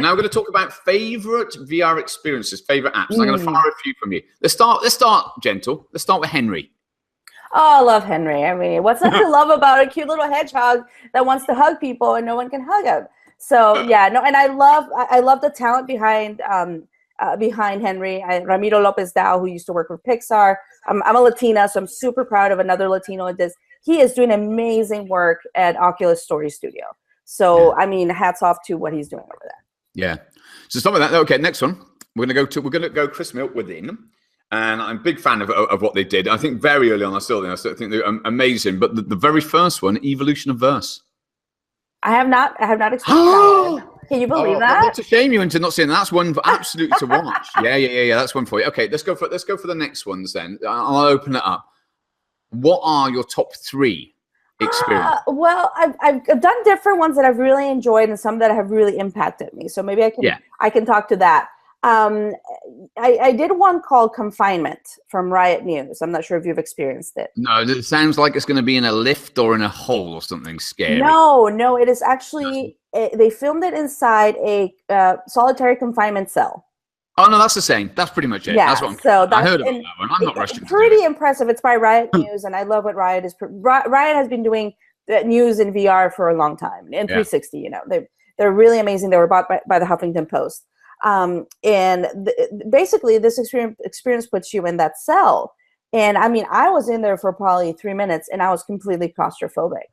Now we're going to talk about favorite VR experiences, favorite apps. I'm going to fire a few from you. Let's start gentle. Let's start with Henry. Oh, I love Henry. I mean, what's not to love about a cute little hedgehog that wants to hug people and no one can hug him? So yeah, no, and I love the talent behind Henry. Ramiro Lopez Dow, who used to work with Pixar. I'm a Latina, so I'm super proud of another Latino at this. He is doing amazing work at Oculus Story Studio. So I mean, hats off to what he's doing over there. Yeah. So stop with that. Okay, next one. We're gonna go Chris Milk within. And I'm a big fan of what they did. I think very early on, I still think they're amazing. But the very first one, Evolution of Verse. I have not experienced that one. Can you believe that? That's a shame you into not seeing that. That's one for absolutely to watch. Yeah. That's one for you. Okay, let's go for the next ones then. I'll open it up. What are your top 3 experiences? Well, I've done different ones that I've really enjoyed and some that have really impacted me. So maybe I can talk to that. I did one called Confinement from Riot News. I'm not sure if you've experienced it. No, it sounds like it's going to be in a lift or in a hole or something scary. No, it is actually, they filmed it inside a solitary confinement cell. Oh, no, that's the same. That's pretty much it. Yeah, that's what I heard about that one. I'm not rushing. Pretty impressive. It's by Riot News, and I love what Riot is. Riot has been doing news in VR for a long time. In 360, you know, they're really amazing. They were bought by the Huffington Post. Basically this experience puts you in that cell. And I mean, I was in there for probably 3 minutes and I was completely claustrophobic.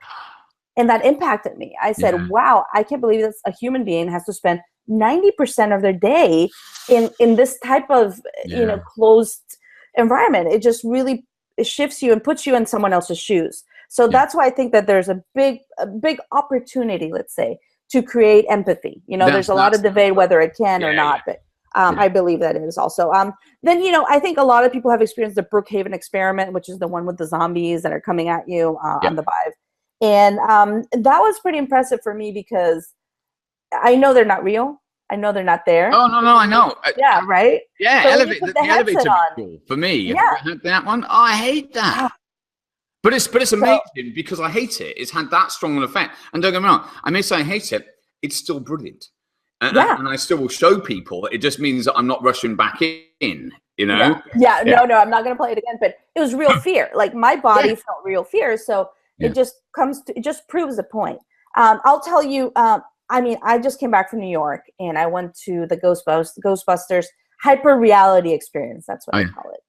And that impacted me. I said, wow, I can't believe that a human being has to spend 90% of their day in this type of, closed environment. It just really shifts you and puts you in someone else's shoes. So that's why I think that there's a big opportunity, let's say, to create empathy. There's a lot of debate whether it can or not, but I believe that it is also. Then, I think a lot of people have experienced the Brookhaven experiment, which is the one with the zombies that are coming at you on the Vive. And that was pretty impressive for me because I know they're not real. I know they're not there. Oh, no, I know. Yeah, right? Yeah, so the elevator cool. For me, that one, I hate that. But it's amazing because I hate it. It's had that strong an effect. And don't get me wrong, I may say I hate it. It's still brilliant. And I still will show people. It just means that I'm not rushing back in, No, I'm not going to play it again. But it was real fear. Like my body felt real fear. So it just proves the point. I'll tell you, I just came back from New York and I went to the Ghostbusters hyper reality experience. That's what I call it.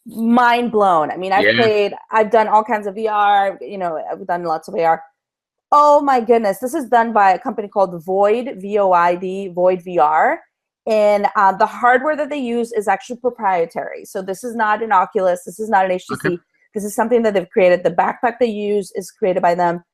Mind blown. I mean, I've done all kinds of VR, I've done lots of VR. Oh my goodness. This is done by a company called Void, V-O-I-D, Void VR. And the hardware that they use is actually proprietary. So this is not an Oculus. This is not an HTC. Okay. This is something that they've created. The backpack they use is created by them.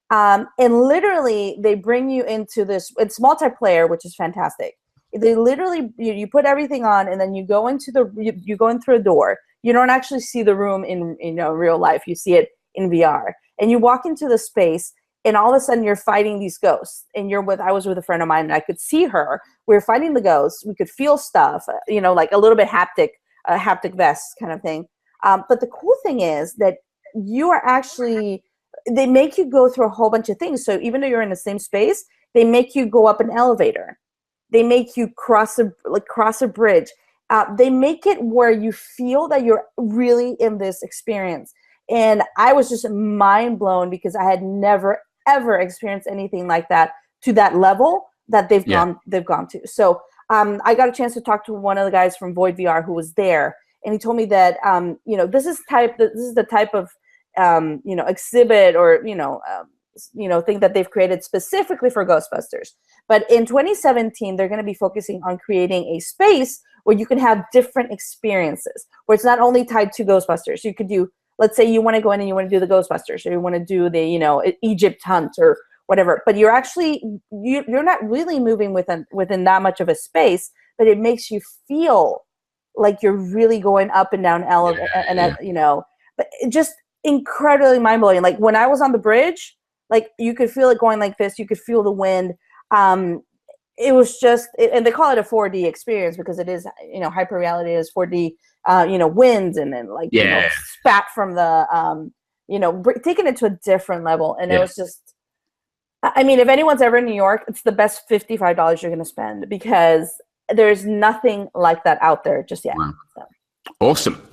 And literally they bring you into this, it's multiplayer, which is fantastic. They literally, you put everything on and then you go into you go in through a door. You don't actually see the room in real life. You see it in VR. And you walk into the space and all of a sudden you're fighting these ghosts. And I was with a friend of mine and I could see her. We were fighting the ghosts. We could feel stuff, like a little bit haptic vest kind of thing. But the cool thing is that you are actually, they make you go through a whole bunch of things. So even though you're in the same space, they make you go up an elevator. They make you cross a bridge. They make it where you feel that you're really in this experience. And I was just mind blown because I had never, ever experienced anything like that to that level that they've gone to. So I got a chance to talk to one of the guys from Void VR who was there. And he told me that, this is the type of, exhibit or, thing that they've created specifically for Ghostbusters. But in 2017, they're going to be focusing on creating a space where you can have different experiences, where it's not only tied to Ghostbusters. You could do, let's say you want to go in and you want to do the Ghostbusters, or you want to do the, Egypt hunt or whatever, but you're actually, you're not really moving within that much of a space, but it makes you feel like you're really going up and down elevator, but it just incredibly mind-blowing. Like when I was on the bridge, like you could feel it going like this, you could feel the wind. It was just, and they call it a 4D experience because it is, hyper reality is 4D, winds and then spat from the, taking it to a different level. And it was just, I mean, if anyone's ever in New York, it's the best $55 you're going to spend because there's nothing like that out there just yet. Wow. So. Awesome.